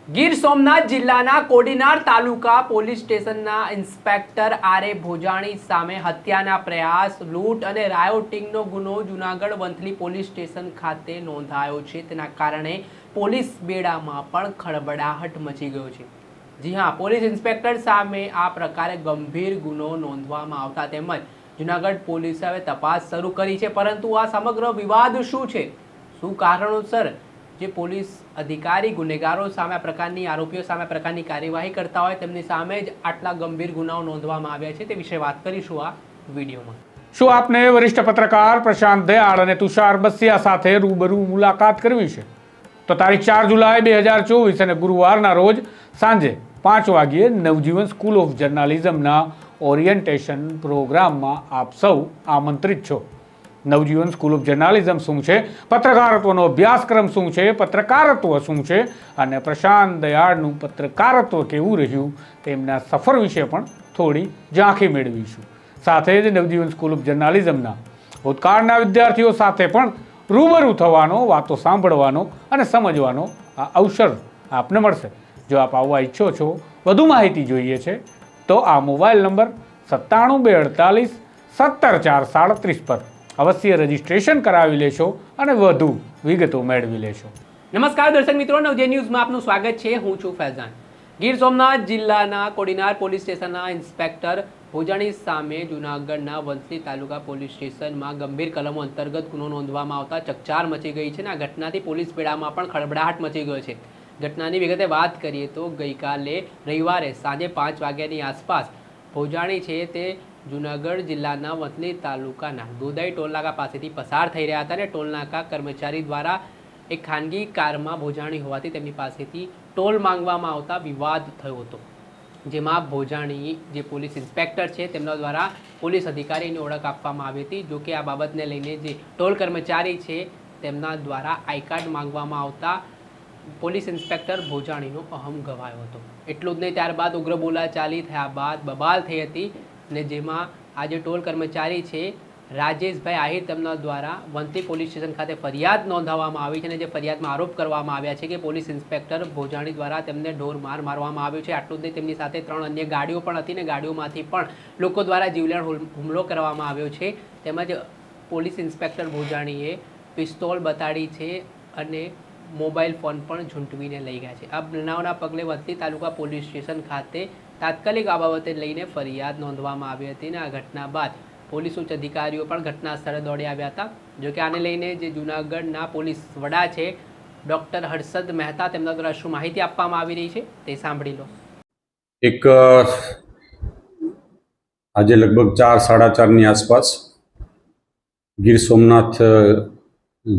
ગીર સોમનાથ જિલ્લાના કોડીનાર તાલુકા પોલીસ સ્ટેશનના inspector R એ ભોજાણી સામે હત્યાના પ્રયાસ, લૂંટ અને રાયોટિંગનો ગુનો જૂનાગઢ વંથલી પોલીસ સ્ટેશન ખાતે નોંધાયો છે। તેના કારણે પોલીસ બેડામાં પણ ખળબળાહટ મચી ગયો છે। જી હા, પોલીસ ઇન્સ્પેક્ટર સામે આ પ્રકારે ગંભીર ગુનો નોંધવામાં આવતા તેમજ જૂનાગઢ પોલીસે હવે તપાસ શરૂ કરી છે। પરંતુ આ સમગ્ર વિવાદ શું છે, શું કારણોસર જે પોલીસ અધિકારી ગુનેગારો સામે આ પ્રકારની આરોપીઓ સામે પ્રકારની કાર્યવાહી કરતા હોય તેમની સામે જ આટલા ગંભીર ગુનાઓ નોંધવામાં આવ્યા છે તે વિશે વાત કરીશું આ વિડીયોમાં। શું આપને વરિષ્ઠ પત્રકાર પ્રશાંત દયાળ અને તુષાર બસિયા સાથે રૂબરૂ મુલાકાત કરવી છે? તો તારીખ 4 જુલાઈ 2024 અને ગુરુવારના રોજ સાંજે 5 વાગ્યે નવજીવન સ્કૂલ ઓફ જર્નાલિઝમના ઓરિએન્ટેશન પ્રોગ્રામમાં આપ સૌ આમંત્રિત છો। નવજીવન સ્કૂલ ઓફ જર્નાલિઝમ શું છે, પત્રકારત્વનો અભ્યાસક્રમ શું છે, પત્રકારત્વ શું છે અને પ્રશાંત દયાળનું પત્રકારત્વ કેવું રહ્યું તેમના સફર વિશે પણ થોડી ઝાંખી મેળવીશું। સાથે જ નવજીવન સ્કૂલ ઓફ જર્નાલિઝમના ભૂતકાળના વિદ્યાર્થીઓ સાથે પણ રૂબરૂ થવાનો, વાતો સાંભળવાનો અને સમજવાનો આ અવસર આપને મળશે। જો આપ આવવા ઈચ્છો છો, વધુ માહિતી જોઈએ છે તો આ મોબાઈલ નંબર 97 248 17 4 37 પર અવશ્ય રજીસ્ટ્રેશન કરાવી લેશો અને વધુ વિગતો મેળવી લેશો। નમસ્કાર દર્શક મિત્રો, નવજે ન્યૂઝમાં આપનું સ્વાગત છે। હું છું ફૈઝાન। ગીર સોમનાથ જિલ્લાના કોડીનાર પોલીસ સ્ટેશનના ઇન્સ્પેક્ટર ભોજાણી સામે જૂનાગઢના વંથલી તાલુકા પોલીસ સ્ટેશનમાં ગંભીર કલમો અંતર્ગત ગુનો નોંધવામાં આવતા ચકચાર મચી ગઈ છે અને આ ઘટનાથી પોલીસ બેડામાં પણ ખળબળાહટ મચી ગયો છે। ઘટનાની વિગતે વાત કરીએ તો ગઈકાલે રવિવારે સાંજે 5 વાગ્યાની આસપાસ ભોજાણી છે તે જૂનાગઢ જિલ્લાના વંથલી તાલુકાના ગોદાઈ ટોલનાકા પાસેથી પસાર થઈ રહ્યા હતા અને ટોલનાકા કર્મચારી દ્વારા એક ખાનગી કારમાં ભોજાણી હોવાથી તેમની પાસેથી ટોલ માંગવામાં આવતા વિવાદ થયો હતો, જેમાં ભોજાણી જે પોલીસ ઇન્સ્પેક્ટર છે તેમના દ્વારા પોલીસ અધિકારીની ઓળખ આપવામાં આવી હતી। જો કે આ બાબતને લઈને જે ટોલ કર્મચારી છે તેમના દ્વારા આઈ કાર્ડ માંગવામાં આવતા પોલીસ ઇન્સ્પેક્ટર ભોજાણીનો અહમ ગવાયો હતો। એટલું જ નહીં, ત્યારબાદ ઉગ્ર બોલાચાલી થયા બાદ બબાલ થઈ હતી ને જેમાં આ જે ટોલ કર્મચારી છે રાજેશભાઈ આહિર તેમના દ્વારા વંથલી પોલીસ સ્ટેશન ખાતે ફરિયાદ નોંધાવવામાં આવી છે અને જે ફરિયાદમાં આરોપ કરવામાં આવ્યા છે કે પોલીસ ઇન્સ્પેક્ટર ભોજાણી દ્વારા તેમને ઢોર માર મારવામાં આવ્યો છે। આટલું જ નહીં, તેમની સાથે 3 અન્ય ગાડીઓ પણ હતી ને ગાડીઓમાંથી પણ લોકો દ્વારા જીવલેણ હુમલો કરવામાં આવ્યો છે। તેમજ પોલીસ ઇન્સ્પેક્ટર ભોજાણીએ પિસ્તોલ બતાડી છે અને મોબાઈલ ફોન પણ ઝૂંટવીને લઈ ગયા છે। આ બનાવના પગલે વંથલી તાલુકા પોલીસ સ્ટેશન ખાતે તાત્કાલિક આ બાબતે લઈને ફરિયાદ નોંધવામાં આવી હતી અને આ ઘટના બાદ પોલીસ ઉચ્ચ અધિકારીઓ પણ ઘટના સ્થળે દોડી આવ્યા હતા। જોકે આને લઈને જે જૂનાગઢના પોલીસ વડા છે ડૉક્ટર હર્ષદ મહેતા તેમના દ્વારા શું માહિતી આપવામાં આવી રહી છે તે સાંભળી લો। એક આજે લગભગ 4-4:30ની આસપાસ ગીર સોમનાથ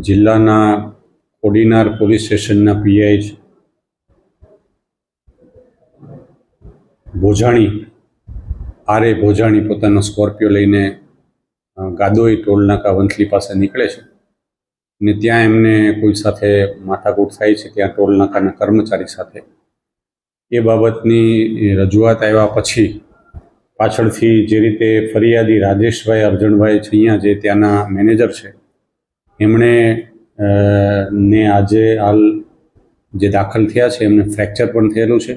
જિલ્લાના કોડીનાર પોલીસ સ્ટેશનના પીઆઈ ભોજાણી આર એ ભોજાણી પોતાનો સ્કોર્પિયો લઈને ગાદોઈ ટોલનાકા વંથલી પાસે નીકળે છે અને ત્યાં એમને કોઈ સાથે માથાકૂટ થાય છે, ત્યાં ટોલનાકાના કર્મચારી સાથે। એ બાબતની રજૂઆત આવ્યા પછી પાછળથી જે રીતે ફરિયાદી રાજેશભાઈ અર્જણભાઈ છૈયા જે ત્યાંના મેનેજર છે એમણે ને આજે હાલ જે દાખલ થયા છે એમને ફ્રેક્ચર પણ થયેલું છે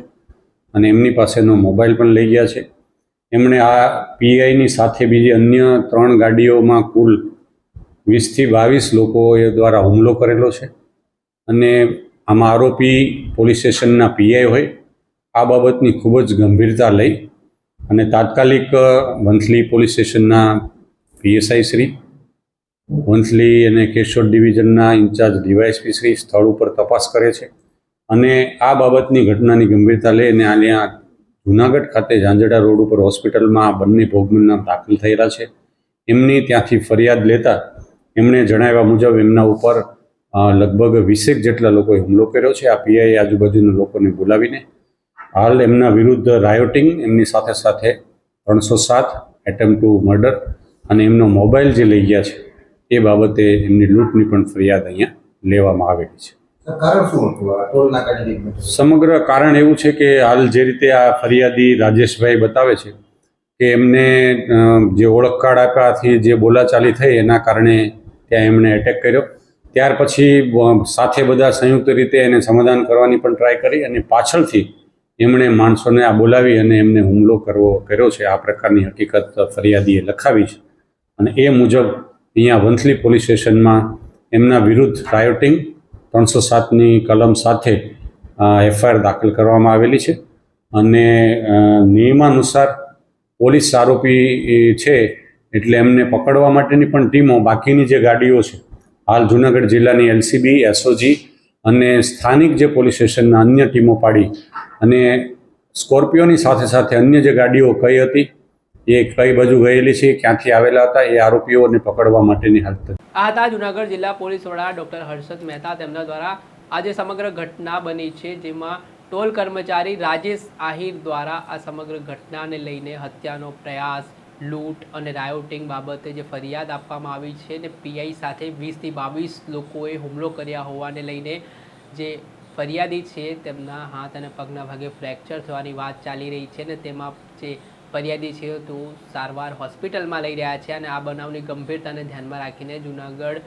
અને એમની પાસેનો મોબાઈલ પણ લઈ ગયા છે। એમણે આ પીઆઈની સાથે બીજી અન્ય 3 ગાડીઓમાં કુલ 20થી 22 લોકોએ દ્વારા હુમલો કરેલો છે અને આમાં આરોપી પોલીસ સ્ટેશનના પીઆઈ હોય। આ બાબતની ખૂબ જ ગંભીરતા લઈ અને તાત્કાલિક વંથલી પોલીસ સ્ટેશનના પીએસઆઈ શ્રી, વંથલી અને કેશોદ ડિવિઝનના ઇન્ચાર્જ ડીવાયએસપી શ્રી સ્થળ ઉપર તપાસ કરે છે અને આ બાબતની ઘટનાની ગંભીરતા લઈને અહીંયા જૂનાગઢ ખાતે ઝાંઝડા રોડ ઉપર હોસ્પિટલમાં બંને ભોગબનના દાખલ થયેલા છે। એમની ત્યાંથી ફરિયાદ લેતા એમણે જણાવ્યા મુજબ એમના ઉપર લગભગ 20 જેટલા લોકોએ હુમલો કર્યો છે। આ પીઆઈ આજુબાજુના લોકોને બોલાવીને હાલ એમના વિરુદ્ધ રાયોટિંગ, એમની સાથે સાથે 307 એટેમ્પ્ટ ટુ મર્ડર અને એમનો મોબાઈલ જે લઈ ગયા છે એ બાબતે એમની લૂંટની પણ ફરિયાદ અહીંયા લેવામાં આવેલી છે। સમગ્ર કારણ એવું છે કે હાલ જે રીતે આ ફરિયાદી રાજેશભાઈ બતાવે છે કે એમને જે ઓળખ કાર્ડ આપ્યાથી જે બોલાચાલી થઈ એના કારણે ત્યાં એમણે એટેક કર્યો ત્યાર પછી સાથે બધા સંયુક્ત રીતે એને સમાધાન કરવાની પણ ટ્રાય કરી અને પાછળથી એમણે માણસોને આ બોલાવી અને એમને હુમલો કર્યો છે. આ પ્રકારની હકીકત ફરિયાદીએ લખાવી છે અને એ મુજબ અહીંયા વંથલી પોલીસ સ્ટેશનમાં એમના વિરુદ્ધ રાયોટિંગ 307ની કલમ સાથે એફઆઈઆર દાખલ કરવામાં આવેલી છે અને નિયમાનુસાર પોલીસ આરોપી છે એટલે એમને પકડવા માટેની પણ ટીમો બાકીની જે ગાડીઓ છે હાલ જૂનાગઢ જિલ્લાની એલસીબી, એસઓજી અને સ્થાનિક જે પોલીસ સ્ટેશનના અન્ય ટીમો પાડી અને સ્કોર્પિયોની સાથે સાથે અન્ય જે ગાડીઓ કઈ હતી, એ કઈ બાજુ ગયેલી છે, ક્યાંથી આવેલા હતા, એ આરોપીઓને પકડવા માટેની હાલત. આ હતા જૂનાગઢ જિલ્લા પોલીસ વડા ડોક્ટર હર્ષદ મહેતા. તેમના દ્વારા આજે સમગ્ર ઘટના બની છે, જેમાં ટોલ કર્મચારી રાજેશ આહિર દ્વારા આ સમગ્ર ઘટનાને લઈને હત્યાનો પ્રયાસ, લૂંટ અને રાયોટિંગ બાબતે જે ફરિયાદ આપવામાં આવી છે ને પીઆઈ સાથે 20થી 22 લોકોએ હુમલો કર્યા હોવાને લઈને જે ફરિયાદી છે તેમના હાથ અને પગના ભાગે ફ્રેક્ચર થવાની વાત ચાલી રહી છે ને તેમાં જે ફરિયાદી છે તો સારવાર હોસ્પિટલમાં લઈ રહ્યા છે અને આ બનાવની ગંભીરતાને ધ્યાનમાં રાખીને જૂનાગઢ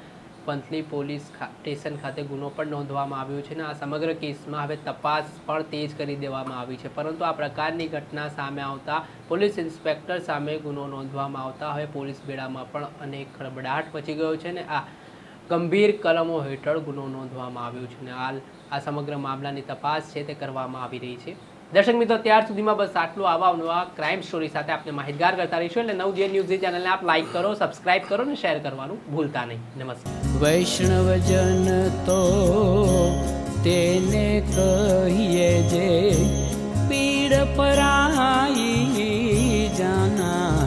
વંથલી પોલીસ સ્ટેશન ખાતે ગુનો પણ નોંધવામાં આવ્યો છે અને આ સમગ્ર કેસમાં હવે તપાસ પણ તેજ કરી દેવામાં આવી છે. પરંતુ આ પ્રકારની ઘટના સામે આવતા પોલીસ ઇન્સ્પેક્ટર સામે ગુનો નોંધવામાં આવતા હવે પોલીસ બેડામાં પણ અનેક ખળબડાટ મચી ગયો છે અને આ ગંભીર કલમો હેઠળ ગુનો નોંધવામાં આવ્યો છે અને હાલ આ સમગ્ર મામલાની તપાસ છે તે કરવામાં આવી રહી છે. દર્શક મિત્રો, ત્યાર સુધીમાં બસ આટલું. આવા નવા ક્રાઇમ સ્ટોરી સાથે આપણે માહિતગાર કરતા રહીશું. એટલે નવજીવન ન્યૂઝની ચેનલને આપ લાઈક કરો, સબસ્ક્રાઇબ કરો અને શેર કરવાનું ભૂલતા નહીં. નમસ્કાર. વૈષ્ણવજન તો તેને કહીએ જે પીડ પરાઈ જાના.